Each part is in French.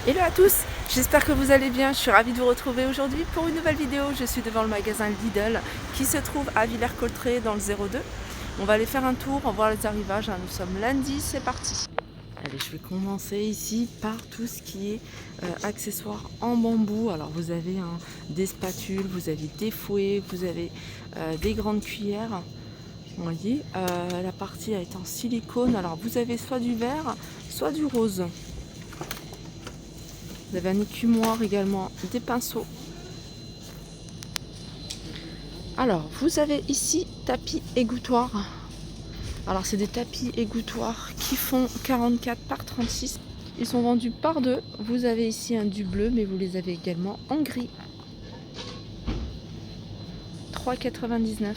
Hello à tous, j'espère que vous allez bien, je suis ravie de vous retrouver aujourd'hui pour une nouvelle vidéo. Je suis devant le magasin Lidl qui se trouve à Villers-Cotterêts dans le 02. On va aller faire un tour, on va voir les arrivages, nous sommes lundi, c'est parti. Allez, je vais commencer ici par tout ce qui est accessoires en bambou. Alors vous avez des spatules, vous avez des fouets, vous avez des grandes cuillères. Vous voyez, la partie est en silicone, alors vous avez soit du vert, soit du rose. Vous avez un écumoire également, des pinceaux. Alors, vous avez ici tapis égouttoirs. Alors, c'est des tapis égouttoirs qui font 44 par 36. Ils sont vendus par deux. Vous avez ici un du bleu, mais vous les avez également en gris. 3,99 €.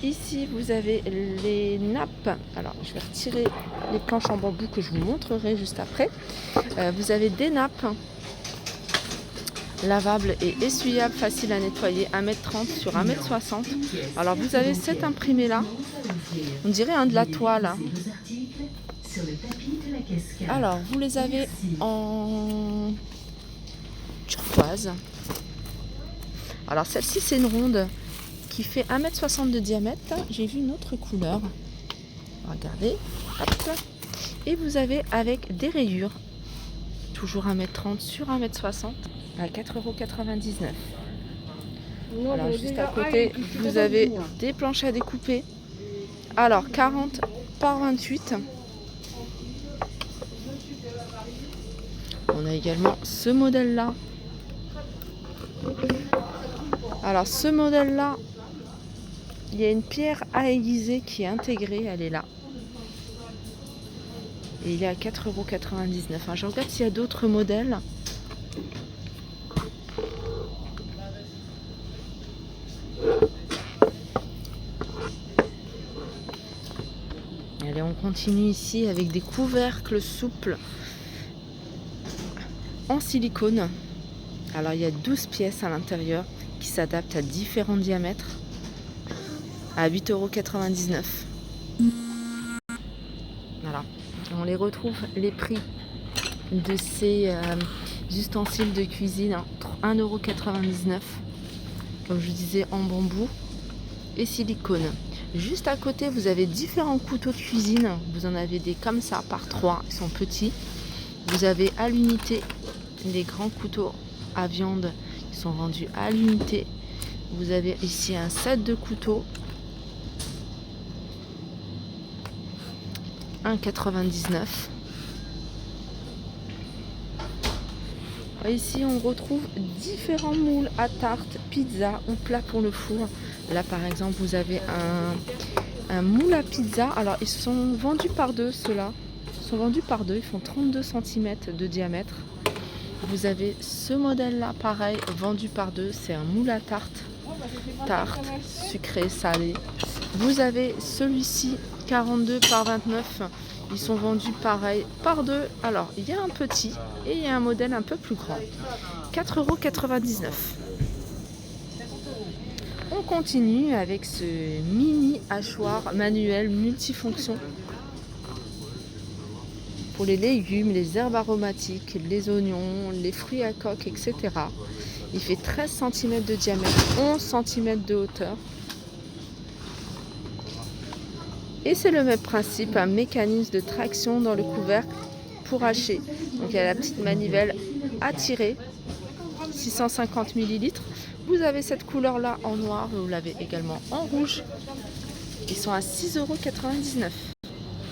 Ici, vous avez les nappes. Alors, je vais retirer les planches en bambou que je vous montrerai juste après. Vous avez des nappes lavables et essuyables, faciles à nettoyer, 1,30 m sur 1,60 m. Alors, vous avez cet imprimé là. On dirait de la toile. Alors, vous les avez en turquoise. Alors, celle-ci, c'est une ronde qui fait 1,60 m de diamètre. J'ai vu une autre couleur. Regardez. Hop. Et vous avez avec des rayures. Toujours 1,30 m sur 1,60 m à 4,99 €. Alors, juste à côté, vous avez des planches à découper. Alors, 40 par 28. On a également ce modèle-là. Alors, ce modèle-là, il y a une pierre à aiguiser qui est intégrée, elle est là. Et il est à 4,99 €. Je regarde s'il y a d'autres modèles. Allez, on continue ici avec des couvercles souples en silicone. Alors, il y a 12 pièces à l'intérieur qui s'adaptent à différents diamètres à 8,99 €. Voilà. On les retrouve, les prix de ces ustensiles de cuisine, 1,99 €. Comme je disais, en bambou et silicone. Juste à côté, vous avez différents couteaux de cuisine. Vous en avez des comme ça par 3, ils sont petits. Vous avez à l'unité les grands couteaux à viande qui sont vendus à l'unité. Vous avez ici un set de couteaux, 1,99 €. Ici, on retrouve différents moules à tarte, pizza ou plat pour le four. Là, par exemple, vous avez un moule à pizza. Alors, ils sont vendus par deux, ceux-là. Ils sont vendus par deux. Ils font 32 cm de diamètre. Vous avez ce modèle-là, pareil, vendu par deux. C'est un moule à tarte. Tarte, sucré, salé. Vous avez celui-ci, 42 par 29. Ils sont vendus pareil par deux. Alors, il y a un petit et il y a un modèle un peu plus grand. 4,99 €. On continue avec ce mini hachoir manuel multifonction pour les légumes, les herbes aromatiques, les oignons, les fruits à coque, etc. Il fait 13 cm de diamètre, 11 cm de hauteur. Et c'est le même principe, un mécanisme de traction dans le couvercle pour hacher. Donc il y a la petite manivelle à tirer, 650 ml. Vous avez cette couleur-là en noir, vous l'avez également en rouge. Ils sont à 6,99 €.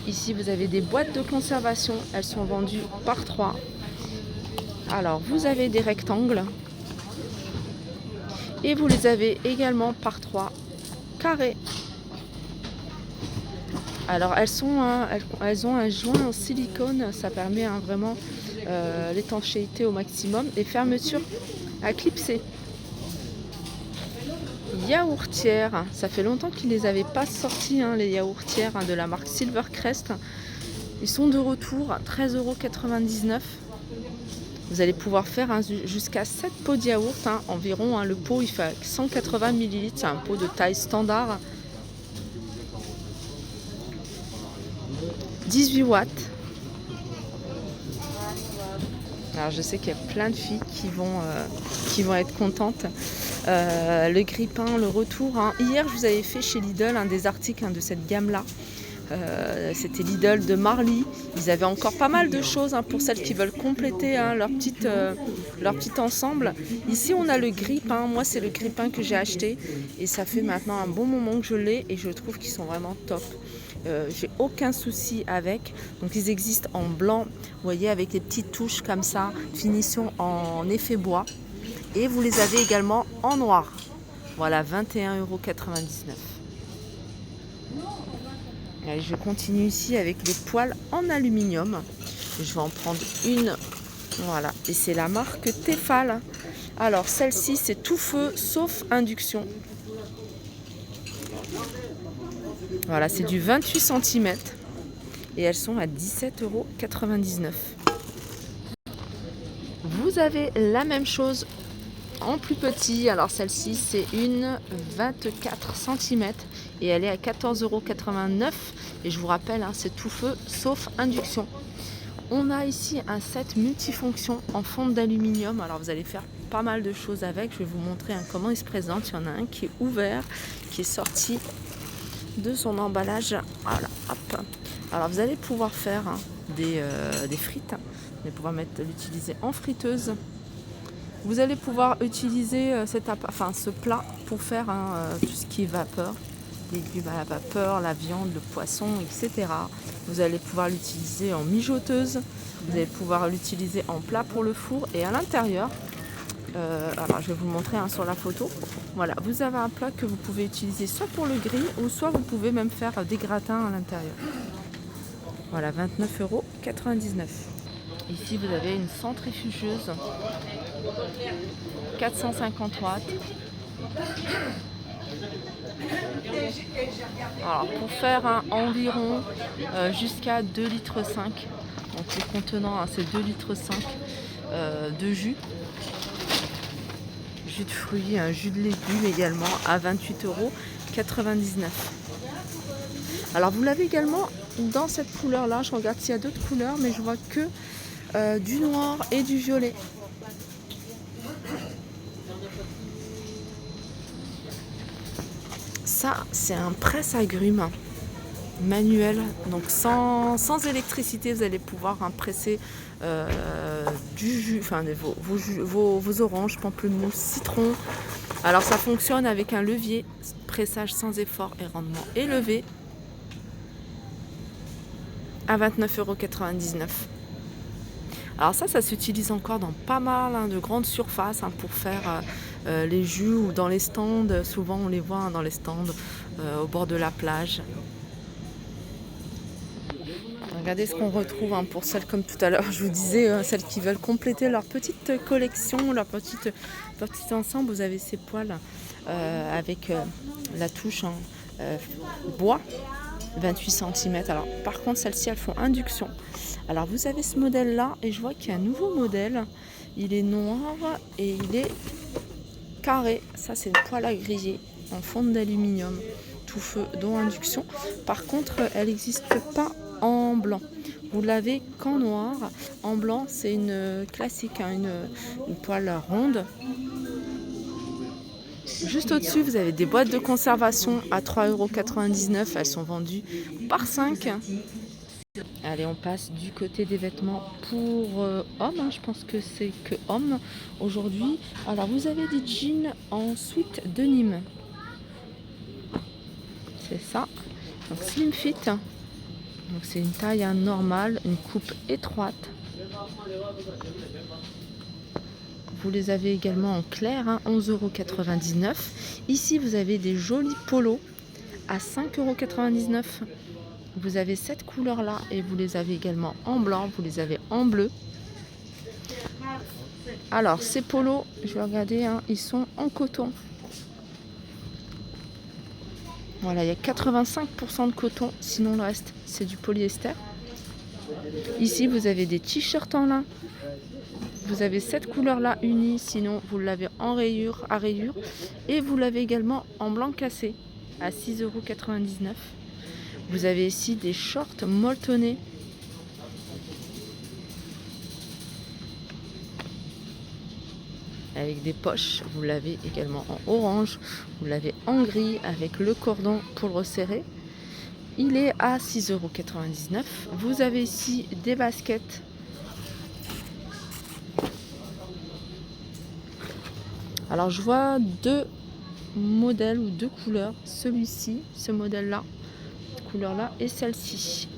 Ici, vous avez des boîtes de conservation, elles sont vendues par 3. Alors, vous avez des rectangles et vous les avez également par 3 carrés. Alors, elles ont un joint en silicone, ça permet vraiment l'étanchéité au maximum et fermeture à clipser. Yaourtières, ça fait longtemps qu'ils ne les avaient pas sortis, les yaourtières de la marque Silvercrest. Ils sont de retour, 13,99 €. Vous allez pouvoir faire jusqu'à 7 pots de yaourt environ. Le pot il fait 180 ml, c'est un pot de taille standard. 18 watts. Alors je sais qu'il y a plein de filles qui vont être contentes. Le grille-pain, le retour. Hein. Hier, je vous avais fait chez Lidl un des articles de cette gamme-là. C'était Lidl de Marly. Ils avaient encore pas mal de choses pour celles qui veulent compléter leur petit ensemble. Ici, on a le grille-pain. Moi, c'est le grille-pain que j'ai acheté. Et ça fait maintenant un bon moment que je l'ai. Et je trouve qu'ils sont vraiment top. J'ai aucun souci avec. Donc ils existent en blanc, vous voyez, avec des petites touches comme ça, finition en effet bois. Et vous les avez également en noir. Voilà, 21,99 €. Allez, je continue ici avec les poêles en aluminium. Je vais en prendre une. Voilà, et c'est la marque Tefal. Alors celle-ci, c'est tout feu sauf induction. Voilà, c'est du 28 cm et elles sont à 17,99 €. Vous avez la même chose en plus petit. Alors celle-ci, c'est une 24 cm et elle est à 14,89 €. Et je vous rappelle, c'est tout feu sauf induction. On a ici un set multifonction en fonte d'aluminium. Alors vous allez faire pas mal de choses avec. Je vais vous montrer comment il se présente. Il y en a un qui est ouvert, qui est sorti de son emballage. Voilà, hop. Alors vous allez pouvoir faire des frites. Vous allez pouvoir l'utiliser en friteuse. Vous allez pouvoir utiliser ce plat pour faire tout ce qui est vapeur, légumes à la vapeur, la viande, le poisson, etc. Vous allez pouvoir l'utiliser en mijoteuse. Vous allez pouvoir l'utiliser en plat pour le four. Et à l'intérieur, alors je vais vous le montrer sur la photo. Voilà, vous avez un plat que vous pouvez utiliser soit pour le grill ou soit vous pouvez même faire des gratins à l'intérieur. Voilà, 29,99 €. Ici vous avez une centrifugeuse 450 watts. Alors pour faire environ jusqu'à 2,5 litres. Donc le contenant, c'est 2,5 litres de jus. Jus de fruits, un jus de légumes également à 28,99 €. Alors vous l'avez également dans cette couleur là. Je regarde s'il y a d'autres couleurs, mais je vois que du noir et du violet. Ça, c'est un presse-agrumes manuel, donc sans électricité. Vous allez pouvoir presser du jus, vos oranges, pamplemousse, citron. Alors ça fonctionne avec un levier, pressage sans effort et rendement élevé, à 29,99 €. Alors ça s'utilise encore dans pas mal de grandes surfaces pour faire les jus, ou dans les stands. Souvent on les voit dans les stands au bord de la plage. Regardez ce qu'on retrouve pour celles, comme tout à l'heure je vous disais, celles qui veulent compléter leur petite collection, leur petit ensemble. Vous avez ces poêles avec la touche bois, 28 cm. Alors par contre celles-ci, elles font induction. Alors vous avez ce modèle là, et je vois qu'il y a un nouveau modèle. Il est noir et il est carré. Ça, c'est une poêle à griller en fonte d'aluminium, tout feu, dont induction. Par contre, elle n'existe pas en blanc. Vous l'avez qu'en noir. En blanc, c'est une classique, une poêle ronde. Juste au-dessus, vous avez des boîtes de conservation à 3,99 €. Elles sont vendues par 5. Allez, on passe du côté des vêtements pour hommes. Je pense que c'est que hommes aujourd'hui. Alors, vous avez des jeans en sweat de Nîmes. C'est ça. Donc, slim fit. Donc, c'est une taille normale, une coupe étroite. Vous les avez également en clair, 11,99 €. Ici, vous avez des jolis polos à 5,99 €. Vous avez cette couleur là, et vous les avez également en blanc, vous les avez en bleu. Alors ces polos, je vais regarder, ils sont en coton. Voilà, il y a 85% de coton, sinon le reste c'est du polyester. Ici vous avez des t-shirts en lin. Vous avez cette couleur là unie, sinon vous l'avez en rayure, à rayures. Et vous l'avez également en blanc cassé à 6,99 €. Vous avez ici des shorts molletonnés avec des poches. Vous l'avez également en orange, vous l'avez en gris avec le cordon pour le resserrer. Il est à 6,99 €. Vous avez ici des baskets. Alors je vois deux modèles ou deux couleurs. Celui-ci, ce modèle-là, cette couleur-là et celle-ci.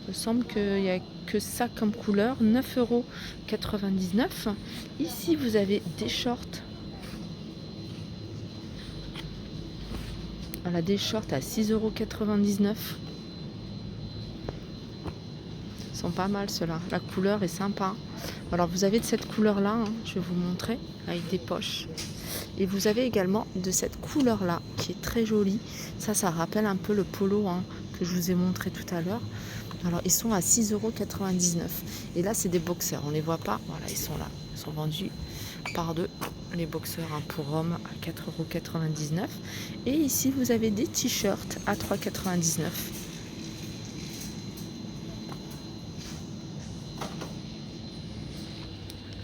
Il me semble qu'il n'y a que ça comme couleur. 9,99 €. Ici, vous avez des shorts. Voilà, des shorts à 6,99 €. Ils sont pas mal ceux-là. La couleur est sympa. Alors vous avez de cette couleur-là, hein, je vais vous montrer, avec des poches. Et vous avez également de cette couleur-là, qui est très jolie. Ça rappelle un peu le polo, hein, que je vous ai montré tout à l'heure. Alors ils sont à 6,99 €. Et là, c'est des boxers. On ne les voit pas. Voilà, ils sont là. Ils sont vendus par deux. Les boxers, hein, pour hommes à 4,99 €. Et ici, vous avez des t-shirts à 3,99 €.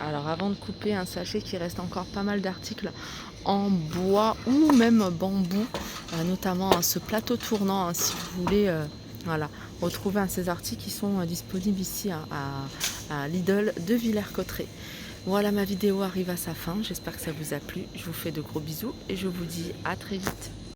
Alors avant de couper, sachez qu'il reste encore pas mal d'articles en bois ou même bambou, notamment ce plateau tournant, hein, si vous voulez voilà, retrouver ces articles qui sont disponibles ici, hein, à Lidl de Villers-Cotterêts. Voilà, ma vidéo arrive à sa fin, j'espère que ça vous a plu, je vous fais de gros bisous et je vous dis à très vite.